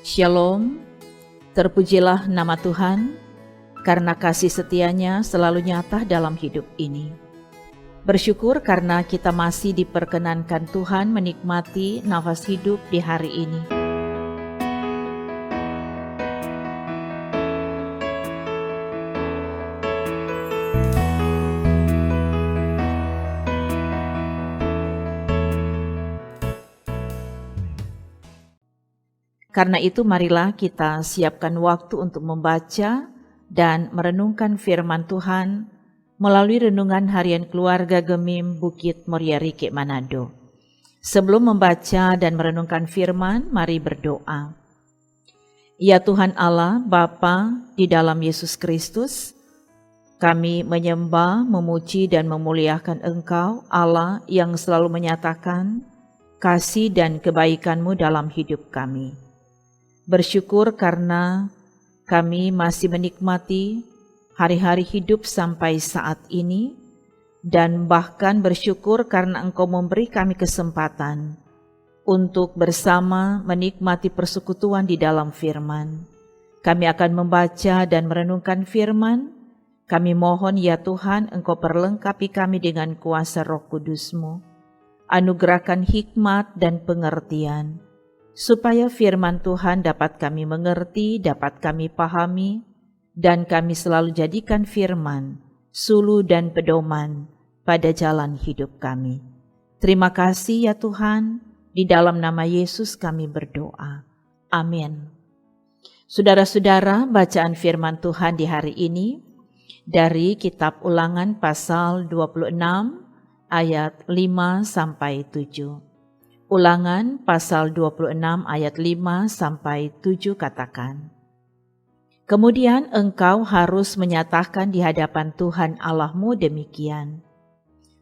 Shalom, terpujilah nama Tuhan, karena kasih setianya selalu nyata dalam hidup ini. Bersyukur karena kita masih diperkenankan Tuhan menikmati nafas hidup di hari ini. Karena itu marilah kita siapkan waktu untuk membaca dan merenungkan firman Tuhan melalui renungan harian keluarga Gemim Bukit Moria Rike Manado. Sebelum membaca dan merenungkan firman, mari berdoa. Ya Tuhan Allah, Bapa di dalam Yesus Kristus, kami menyembah, memuji dan memuliakan Engkau, Allah yang selalu menyatakan kasih dan kebaikan-Mu dalam hidup kami. Bersyukur karena kami masih menikmati hari-hari hidup sampai saat ini, dan bahkan bersyukur karena Engkau memberi kami kesempatan untuk bersama menikmati persekutuan di dalam firman. Kami akan membaca dan merenungkan firman. Kami mohon ya Tuhan, Engkau perlengkapi kami dengan kuasa Roh Kudus-Mu. Anugerahkan hikmat dan pengertian, supaya firman Tuhan dapat kami mengerti, dapat kami pahami, dan kami selalu jadikan firman suluh dan pedoman pada jalan hidup kami. Terima kasih ya Tuhan, di dalam nama Yesus kami berdoa. Amin. Saudara-saudara, bacaan firman Tuhan di hari ini dari kitab Ulangan pasal 26 ayat 5-7. Ulangan pasal 26 ayat 5-7 katakan, kemudian engkau harus menyatakan di hadapan Tuhan Allahmu demikian,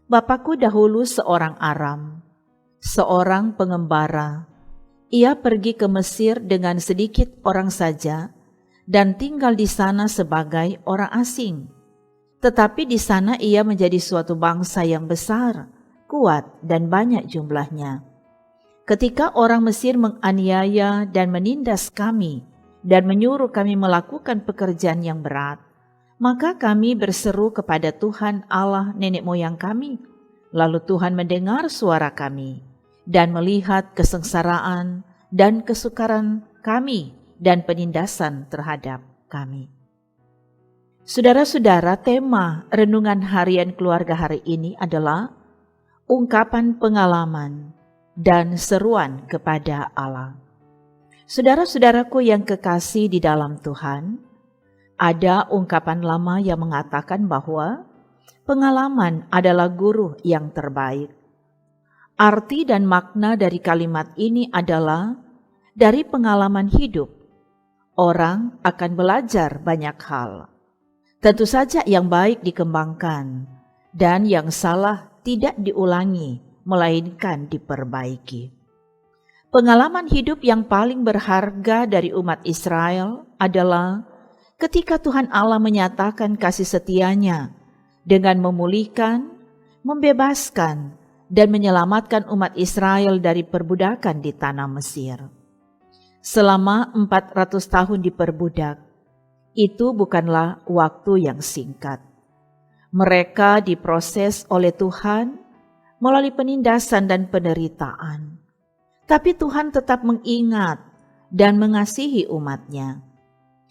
Bapakku dahulu seorang Aram, seorang pengembara. Ia pergi ke Mesir dengan sedikit orang saja dan tinggal di sana sebagai orang asing. Tetapi di sana ia menjadi suatu bangsa yang besar, kuat dan banyak jumlahnya. Ketika orang Mesir menganiaya dan menindas kami dan menyuruh kami melakukan pekerjaan yang berat, maka kami berseru kepada Tuhan Allah nenek moyang kami. Lalu Tuhan mendengar suara kami dan melihat kesengsaraan dan kesukaran kami dan penindasan terhadap kami. Saudara-saudara, tema renungan harian keluarga hari ini adalah ungkapan pengalaman dan seruan kepada Allah. Saudara-saudaraku yang kekasih di dalam Tuhan, ada ungkapan lama yang mengatakan bahwa pengalaman adalah guru yang terbaik. Arti dan makna dari kalimat ini adalah dari pengalaman hidup, orang akan belajar banyak hal. Tentu saja yang baik dikembangkan dan yang salah tidak diulangi, melainkan diperbaiki. Pengalaman hidup yang paling berharga dari umat Israel adalah ketika Tuhan Allah menyatakan kasih setianya dengan memulihkan, membebaskan, dan menyelamatkan umat Israel dari perbudakan di tanah Mesir. Selama 400 tahun diperbudak, itu bukanlah waktu yang singkat. Mereka diproses oleh Tuhan melalui penindasan dan penderitaan. Tapi Tuhan tetap mengingat dan mengasihi umatnya.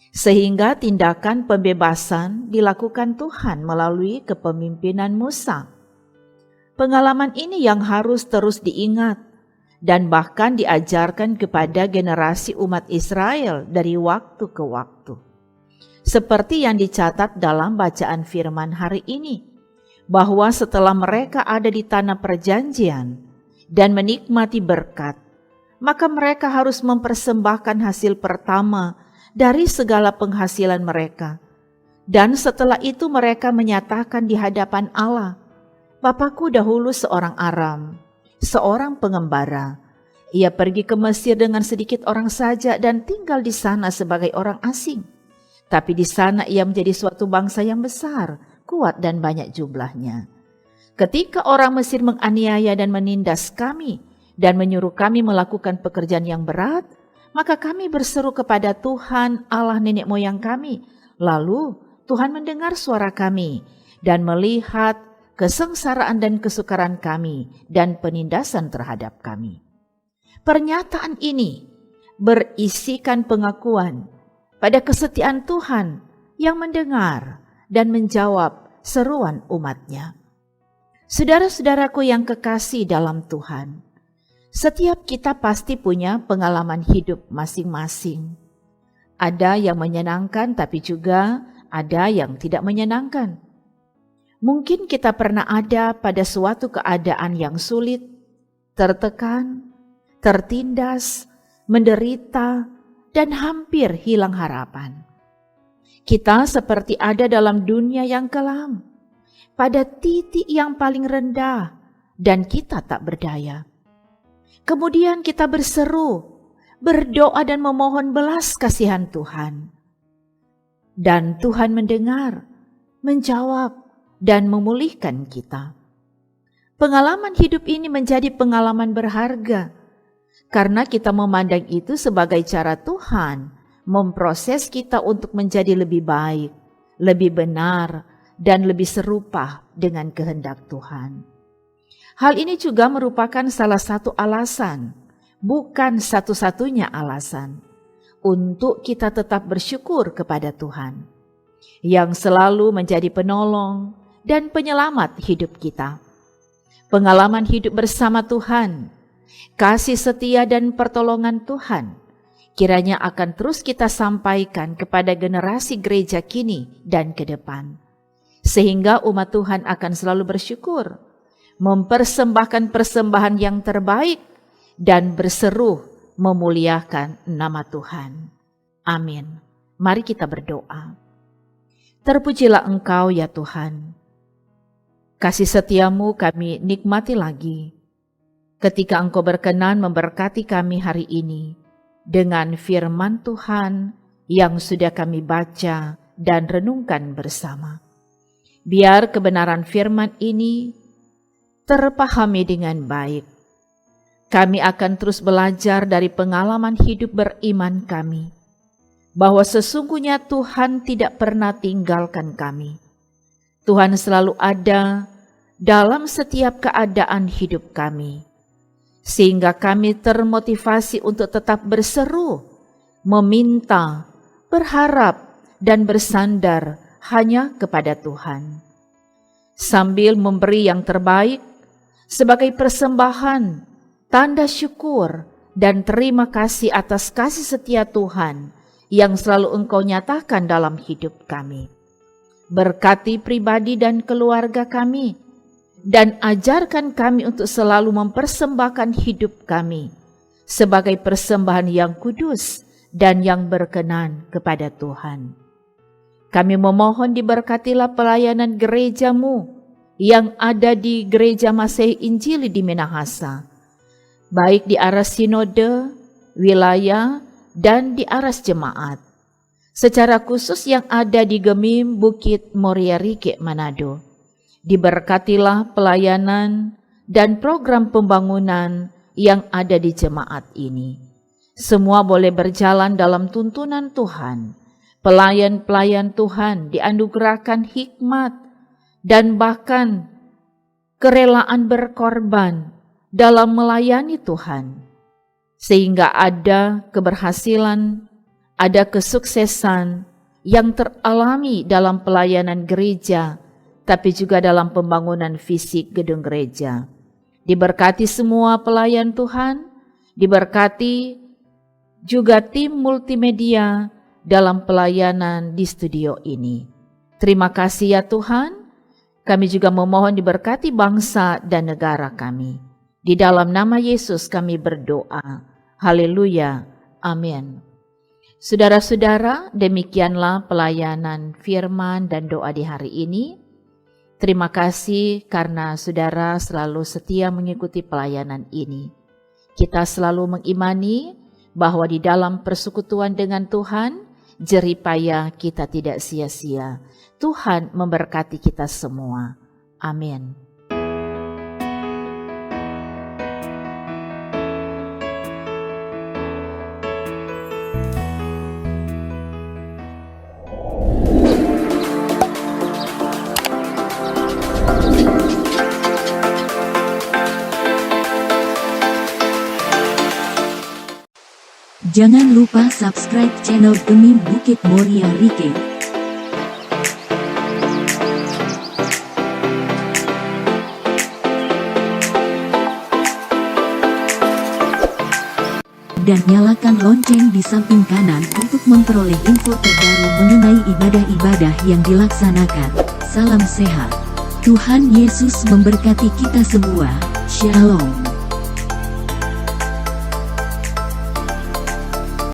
Sehingga tindakan pembebasan dilakukan Tuhan melalui kepemimpinan Musa. Pengalaman ini yang harus terus diingat dan bahkan diajarkan kepada generasi umat Israel dari waktu ke waktu. Seperti yang dicatat dalam bacaan firman hari ini, bahwa setelah mereka ada di tanah perjanjian dan menikmati berkat, maka mereka harus mempersembahkan hasil pertama dari segala penghasilan mereka. Dan setelah itu mereka menyatakan di hadapan Allah, Bapakku dahulu seorang Aram, seorang pengembara. Ia pergi ke Mesir dengan sedikit orang saja dan tinggal di sana sebagai orang asing. Tapi di sana ia menjadi suatu bangsa yang besar, kuat dan banyak jumlahnya. Ketika orang Mesir menganiaya dan menindas kami dan menyuruh kami melakukan pekerjaan yang berat, Maka kami berseru kepada Tuhan Allah nenek moyang kami. Lalu Tuhan mendengar suara kami dan melihat kesengsaraan dan kesukaran kami dan penindasan terhadap kami. Pernyataan ini berisikan pengakuan pada kesetiaan Tuhan yang mendengar dan menjawab seruan umat-Nya. Saudara-saudaraku yang kekasih dalam Tuhan, setiap kita pasti punya pengalaman hidup masing-masing. Ada yang menyenangkan tapi juga ada yang tidak menyenangkan. Mungkin kita pernah ada pada suatu keadaan yang sulit, tertekan, tertindas, menderita, dan hampir hilang harapan. Kita seperti ada dalam dunia yang kelam, pada titik yang paling rendah, dan kita tak berdaya. Kemudian kita berseru, berdoa dan memohon belas kasihan Tuhan. Dan Tuhan mendengar, menjawab, dan memulihkan kita. Pengalaman hidup ini menjadi pengalaman berharga, karena kita memandang itu sebagai cara Tuhan memproses kita untuk menjadi lebih baik, lebih benar, dan lebih serupa dengan kehendak Tuhan. Hal ini juga merupakan salah satu alasan, bukan satu-satunya alasan, untuk kita tetap bersyukur kepada Tuhan, yang selalu menjadi penolong dan penyelamat hidup kita. Pengalaman hidup bersama Tuhan, kasih setia dan pertolongan Tuhan, kiranya akan terus kita sampaikan kepada generasi gereja kini dan ke depan, sehingga umat Tuhan akan selalu bersyukur, mempersembahkan persembahan yang terbaik, dan berseru memuliakan nama Tuhan. Amin. Mari kita berdoa. Terpujilah Engkau ya Tuhan. Kasih setiamu kami nikmati lagi ketika Engkau berkenan memberkati kami hari ini dengan firman Tuhan yang sudah kami baca dan renungkan bersama. Biar kebenaran firman ini terpahami dengan baik. Kami akan terus belajar dari pengalaman hidup beriman kami, bahwa sesungguhnya Tuhan tidak pernah tinggalkan kami. Tuhan selalu ada dalam setiap keadaan hidup kami, sehingga kami termotivasi untuk tetap berseru, meminta, berharap, dan bersandar hanya kepada Tuhan. Sambil memberi yang terbaik, sebagai persembahan, tanda syukur dan terima kasih atas kasih setia Tuhan yang selalu Engkau nyatakan dalam hidup kami. Berkati pribadi dan keluarga kami, dan ajarkan kami untuk selalu mempersembahkan hidup kami sebagai persembahan yang kudus dan yang berkenan kepada Tuhan. Kami memohon diberkatilah pelayanan gerejamu yang ada di Gereja Masehi Injili di Minahasa, baik di aras sinode, wilayah, dan di aras jemaat, secara khusus yang ada di Gemim Bukit Moria Rike Manado. Diberkatilah pelayanan dan program pembangunan yang ada di jemaat ini. Semua boleh berjalan dalam tuntunan Tuhan. Pelayan-pelayan Tuhan dianugerahkan hikmat dan bahkan kerelaan berkorban dalam melayani Tuhan, sehingga ada keberhasilan, ada kesuksesan yang teralami dalam pelayanan gereja, tapi juga dalam pembangunan fisik gedung gereja. Diberkati semua pelayan Tuhan, diberkati juga tim multimedia dalam pelayanan di studio ini. Terima kasih ya Tuhan. Kami juga memohon diberkati bangsa dan negara kami. Di dalam nama Yesus kami berdoa. Haleluya. Amin. Saudara-saudara, demikianlah pelayanan firman dan doa di hari ini. Terima kasih karena saudara selalu setia mengikuti pelayanan ini. Kita selalu mengimani bahwa di dalam persekutuan dengan Tuhan, jerih payah kita tidak sia-sia. Tuhan memberkati kita semua. Amin. Jangan lupa subscribe channel Gemim Bukit Moria Rike. Dan nyalakan lonceng di samping kanan untuk memperoleh info terbaru mengenai ibadah-ibadah yang dilaksanakan. Salam sehat. Tuhan Yesus memberkati kita semua. Shalom.